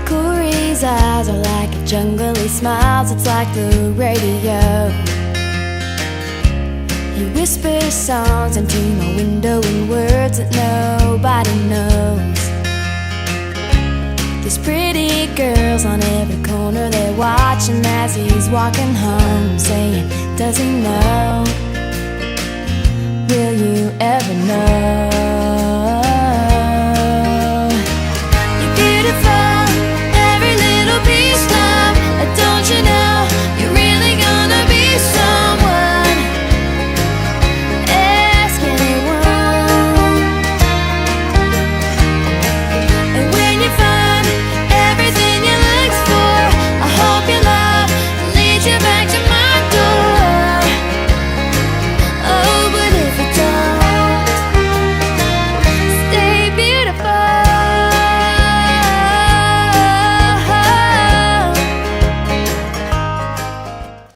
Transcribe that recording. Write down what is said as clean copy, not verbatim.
Corey's eyes are like a jungle, he smiles, it's like the radio. He whispers songs into my window in words that nobody knows. There's pretty girls on every corner, they're watching as he's walking home, saying, does he know? Will you ever know?